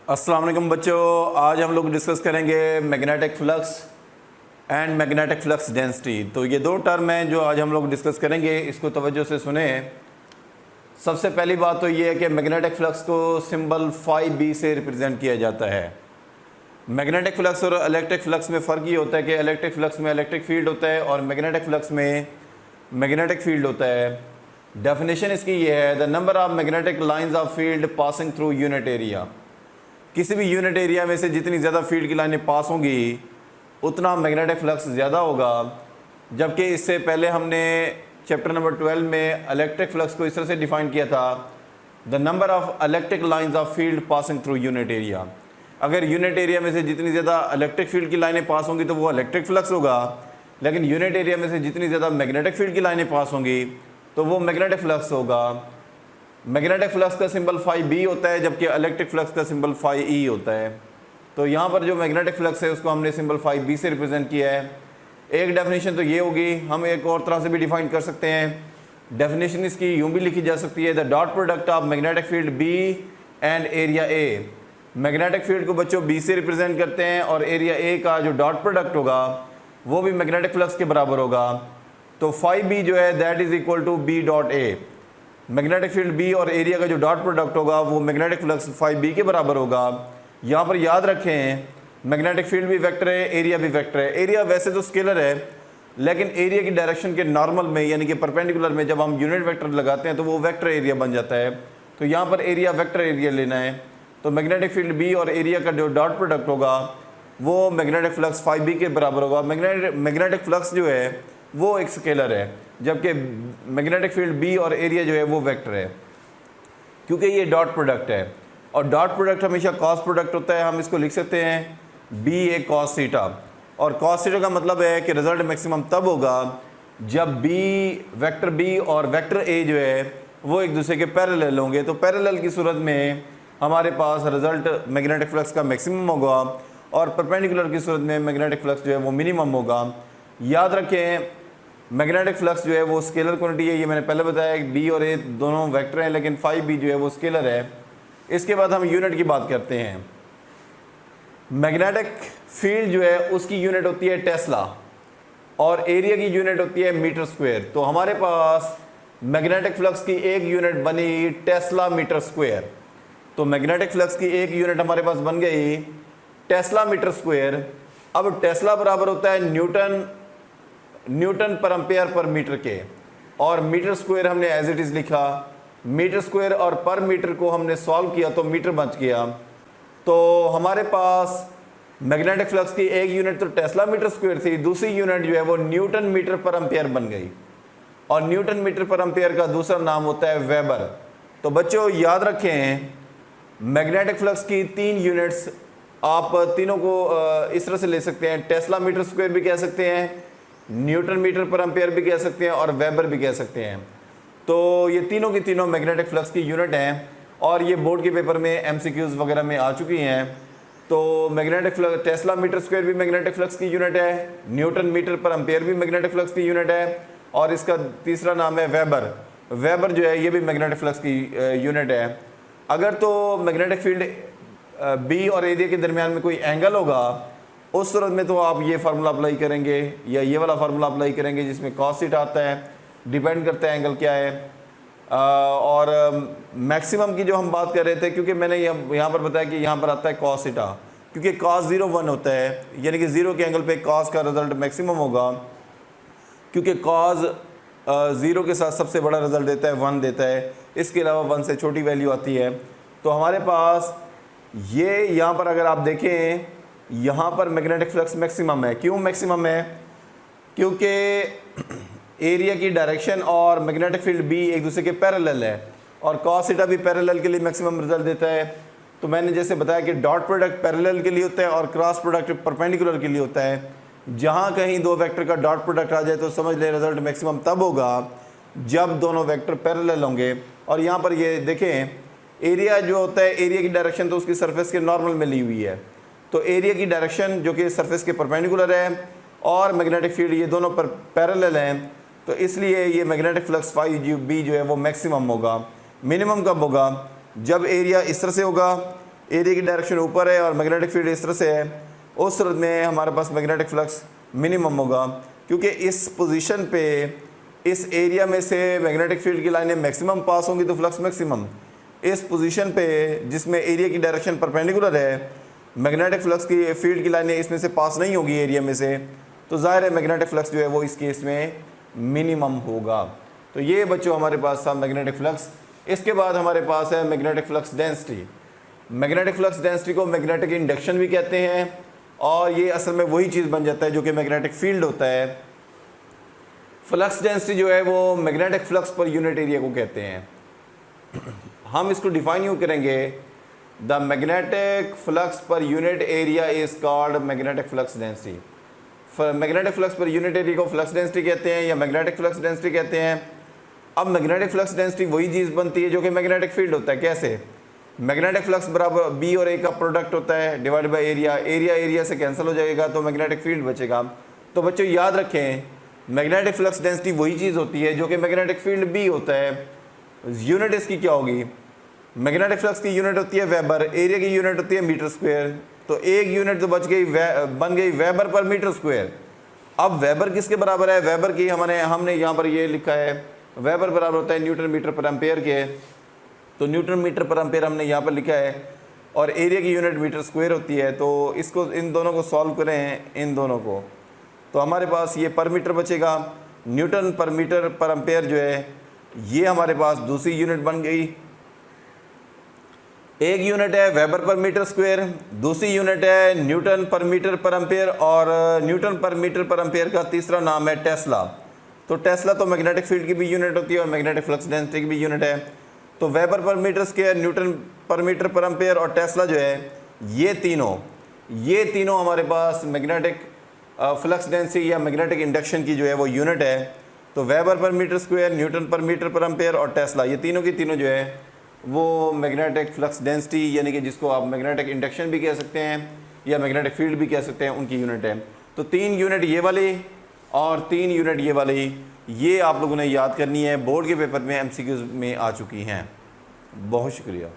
अस्सलाम वालेकुम बच्चों, आज हम लोग डिस्कस करेंगे magnetic flux and magnetic flux density. तो ये दो टर्म हैं जो आज हम लोग डिस्कस करेंगे, इसको तवज्जो से सुने। सबसे पहली बात तो ये है कि मैग्नेटिक फ्लक्स को सिंबल φb से रिप्रेजेंट किया जाता है। मैग्नेटिक फ्लक्स और इलेक्ट्रिक फ्लक्स में फ़र्क ये होता है कि इलेक्ट्रिक फ्लक्स में इलेक्ट्रिक फील्ड होता है और मैग्नेटिक फ्लक्स में मैग्नेटिक फील्ड होता है। डेफिनेशन इसकी ये है, the number of magnetic lines of field passing through unit area. किसी भी यूनिट एरिया में से जितनी ज़्यादा फील्ड की लाइनें पास होंगी उतना मैग्नेटिक फ्लक्स ज़्यादा होगा। जबकि इससे पहले हमने चैप्टर नंबर 12 में इलेक्ट्रिक फ्लक्स को इस तरह से डिफ़ाइन किया था, the number of electric lines of field passing through unit area. अगर यूनिट एरिया में से जितनी ज़्यादा इलेक्ट्रिक फील्ड की लाइनें पास होंगी तो वो इलेक्ट्रिक फ्लक्स होगा, लेकिन यूनिट एरिया में से जितनी ज़्यादा मैग्नेटिक फील्ड की लाइनें पास होंगी तो वो मैग्नेटिक फ्लक्स होगा। मैग्नेटिक फ्लक्स का सिंबल φb होता है, जबकि इलेक्ट्रिक फ्लक्स का सिंबल φe होता है। तो यहाँ पर जो मैग्नेटिक फ्लक्स है उसको हमने सिंबल φb से रिप्रेजेंट किया है। एक डेफिनेशन तो ये होगी, हम एक और तरह से भी डिफाइन कर सकते हैं। डेफिनेशन इसकी यूँ भी लिखी जा सकती है, the dot product of magnetic field b and area a। Magnetic field को बच्चों b से रिप्रेजेंट करते हैं और एरिया a का जो डॉट प्रोडक्ट होगा वो भी मैग्नेटिक फ्लक्स के बराबर होगा। तो φb जो है that is equal to b dot a। Magnetic field b और एरिया का जो डॉट प्रोडक्ट होगा वो मैग्नेटिक फ्लक्स φb के बराबर होगा। यहाँ पर याद रखें, मैग्नेटिक फील्ड भी वेक्टर है, एरिया भी वेक्टर है। एरिया वैसे तो स्केलर है, लेकिन एरिया की डायरेक्शन के नॉर्मल में यानी कि परपेंडिकुलर में जब हम यूनिट वेक्टर लगाते हैं तो वो वेक्टर एरिया बन जाता है। तो यहाँ पर एरिया वेक्टर एरिया लेना है। तो मैग्नेटिक फील्ड b और एरिया का जो डॉट प्रोडक्ट होगा वो मैग्नेटिक फ्लक्स φb के बराबर होगा। मैग्नेटिक फ्लक्स जो है वो एक स्केलर है, जबकि मैग्नेटिक फील्ड b और एरिया जो है वो वेक्टर है, क्योंकि ये डॉट प्रोडक्ट है और डॉट प्रोडक्ट हमेशा कॉस प्रोडक्ट होता है। हम इसको लिख सकते हैं b ए कॉस थीटा, और कॉस थीटा का मतलब है कि रिजल्ट मैक्सिमम तब होगा जब वेक्टर b और वेक्टर a जो है वो एक दूसरे के पैरेलल होंगे। तो पैरेलल की सूरत में हमारे पास रिजल्ट मैग्नेटिक फ्लक्स का मैक्सिमम होगा और परपेंडिकुलर की सूरत में मैग्नेटिक फ्लक्स जो है वो मिनिमम होगा। याद रखें, मैग्नेटिक फ्लक्स जो है वो स्केलर क्वांटिटी है, ये मैंने पहले बताया। b और a दोनों वेक्टर हैं, लेकिन φb जो है वो स्केलर है। इसके बाद हम यूनिट की बात करते हैं। मैग्नेटिक फील्ड जो है उसकी यूनिट होती है टेस्ला और एरिया की यूनिट होती है मीटर स्क्वायर। तो हमारे पास मैग्नेटिक फ्लक्स की एक यूनिट बनी टेस्ला मीटर स्क्वायर। तो मैग्नेटिक फ्लक्स की एक यूनिट हमारे पास बन गई टेस्ला मीटर स्क्वायर। अब टेस्ला बराबर होता है Newton per ampere per metre के, और मीटर स्क्वायर हमने एज इट इज़ लिखा। मीटर स्क्वायर और पर मीटर को हमने सॉल्व किया तो मीटर बच गया। तो हमारे पास मैग्नेटिक फ्लक्स की एक यूनिट तो टेस्ला मीटर स्क्वायर थी, दूसरी यूनिट जो है वो न्यूटन मीटर पर एम्पेयर बन गई, और न्यूटन मीटर पर एम्पेयर का दूसरा नाम होता है वेबर। तो बच्चों याद रखें, मैग्नेटिक फ्लक्स की तीन यूनिट्स आप तीनों को इस तरह से ले सकते हैं, टेस्ला मीटर स्क्वायर भी कह सकते हैं, न्यूटन मीटर पर एम्पेयर भी कह सकते हैं और वेबर भी कह सकते हैं। तो ये तीनों की तीनों मैग्नेटिक फ्लक्स की यूनिट हैं और ये बोर्ड के पेपर में एमसीक्यूज वगैरह में आ चुकी हैं। तो magnetic flux tesla metre square भी मैग्नेटिक फ्लक्स की यूनिट है, न्यूटन मीटर पर एम्पेयर भी मैग्नेटिक फ्लक्स की यूनिट है, और इसका तीसरा नाम है वेबर। वेबर जो है ये भी मैग्नेटिक फ्लक्स की यूनिट है। अगर तो मैग्नेटिक फील्ड b और एरिया के दरमियान में कोई एंगल होगा, उस सूरत में तो आप ये फार्मूला अप्लाई करेंगे या ये वाला फार्मूला अप्लाई करेंगे जिसमें कॉस थीटा आता है, डिपेंड करता है एंगल क्या है। और मैक्सिमम की जो हम बात कर रहे थे, क्योंकि मैंने यहाँ पर बताया कि यहाँ पर आता है कॉस थीटा, क्योंकि कॉस 0 1 होता है, यानी कि 0 के एंगल पे कॉस का रिजल्ट मैक्सिमम होगा, क्योंकि कॉस 0 के साथ सबसे बड़ा रिजल्ट देता है 1 देता है, इसके अलावा 1 से छोटी वैल्यू आती है। तो हमारे पास ये यहाँ पर अगर आप देखें, यहाँ पर मैग्नेटिक फ्लक्स मैक्सिमम है। क्यों मैक्सिमम है? क्योंकि एरिया की डायरेक्शन और मैग्नेटिक फील्ड b एक दूसरे के पैरेलल है, और कॉस थीटा भी पैरेलल के लिए मैक्सिमम रिजल्ट देता है। तो मैंने जैसे बताया कि डॉट प्रोडक्ट पैरेलल के लिए होता है और क्रॉस प्रोडक्ट परपेंडिकुलर के लिए होता है। जहाँ कहीं दो वेक्टर का डॉट प्रोडक्ट आ जाए तो समझ ले रिजल्ट मैक्सिमम तब होगा जब दोनों वेक्टर पैरेलल होंगे। और यहाँ पर ये देखें, एरिया जो होता है, एरिया की डायरेक्शन तो उसकी सरफेस के नॉर्मल में ली हुई है, तो एरिया की डायरेक्शन जो कि सरफेस के परपेंडिकुलर है और मैग्नेटिक फील्ड ये दोनों पर पैरेलल हैं, तो इसलिए ये मैग्नेटिक फ्लक्स φb जो है वो मैक्सिमम होगा। मिनिमम कब होगा? जब एरिया इस तरह से होगा एरिया की डायरेक्शन ऊपर है और मैग्नेटिक फील्ड इस तरह से है, उस सूरत में हमारे पास मैग्नेटिक फ्लक्स मिनिमम होगा, क्योंकि इस पोजीशन पे इस एरिया में से मैग्नेटिक फील्ड की लाइनें मैक्सिमम पास होंगी तो फ्लक्स मैक्सिमम। इस पोजीशन पे जिसमें एरिया की डायरेक्शन परपेंडिकुलर है, मैग्नेटिक फ्लक्स की फील्ड की लाइनें इसमें से पास नहीं होगी एरिया में से, तो ज़ाहिर है मैग्नेटिक फ्लक्स जो है वो इस केस में मिनिमम होगा। तो ये बच्चों हमारे पास था मैग्नेटिक फ्लक्स। इसके बाद हमारे पास है magnetic flux density. Magnetic flux density को मैग्नेटिक इंडक्शन भी कहते हैं, और ये असल में वही चीज़ बन जाता है जो कि मैग्नेटिक फील्ड होता है। फ्लक्स डेंसिटी जो है वो magnetic flux per unit area को कहते हैं। हम इसको डिफाइन यूँ करेंगे, the magnetic flux per unit area is called magnetic flux density. Magnetic flux per unit area को फ्लक्स डेंसिटी कहते हैं या मैग्नेटिक फ्लक्स डेंसिटी कहते हैं। अब मैग्नेटिक फ्लक्स डेंसिटी वही चीज़ बनती है जो कि मैग्नेटिक फील्ड होता है। कैसे? मैग्नेटिक फ्लक्स बराबर बी और ए का प्रोडक्ट होता है डिवाइड बाय एरिया, एरिया से कैंसिल हो जाएगा तो मैग्नेटिक फील्ड बचेगा। तो बच्चों याद रखें, मैग्नेटिक फ्लक्स डेंसिटी वही चीज़ होती है जो कि मैग्नेटिक फील्ड बी होता है। यूनिट इसकी क्या होगी? मैग्नेटिक फ्लक्स की यूनिट होती है वेबर, एरिया की यूनिट होती है मीटर स्क्वायर। तो एक यूनिट तो बच गई, बन गई वेबर पर मीटर स्क्वायर। अब वेबर किसके बराबर है? वेबर की हमने यहाँ पर ये लिखा है, वेबर बराबर होता है न्यूटन मीटर पर एम्पेयर के। तो न्यूटन मीटर पर एम्पेयर हमने यहाँ पर लिखा है, और एरिया की यूनिट मीटर स्क्वायर होती है। तो इसको इन दोनों को सॉल्व करें, इन दोनों को, तो हमारे पास ये पर मीटर बचेगा। न्यूटन पर मीटर पर एम्पेयर जो है ये हमारे पास दूसरी यूनिट बन गई। एक यूनिट है वेबर पर मीटर स्क्वायर, दूसरी यूनिट है न्यूटन पर मीटर पर एम्पेयर, और न्यूटन पर मीटर पर एम्पेयर का तीसरा नाम है टेस्ला। तो टेस्ला तो मैग्नेटिक फील्ड की भी यूनिट होती है और मैग्नेटिक फ्लक्स डेंसिटी की भी यूनिट है। तो वेबर पर मीटर स्क्वायर, न्यूटन पर मीटर पर एम्पेयर और टेस्ला जो है, ये तीनों हमारे पास मैग्नेटिक फ्लक्स डेंसिटी या मैग्नेटिक इंडक्शन की जो है वो यूनिट है। तो वेबर पर मीटर स्क्वायर, न्यूटन पर मीटर पर एम्पेयर और टेस्ला, ये तीनों की तीनों जो है वो मैग्नेटिक फ्लक्स डेंसिटी, यानी कि जिसको आप मैग्नेटिक इंडक्शन भी कह सकते हैं या मैग्नेटिक फील्ड भी कह सकते हैं, उनकी यूनिट है। तो 3 यूनिट ये वाली और 3 यूनिट ये वाली, ये आप लोगों ने याद करनी है, बोर्ड के पेपर में MCQs में आ चुकी हैं। बहुत शुक्रिया।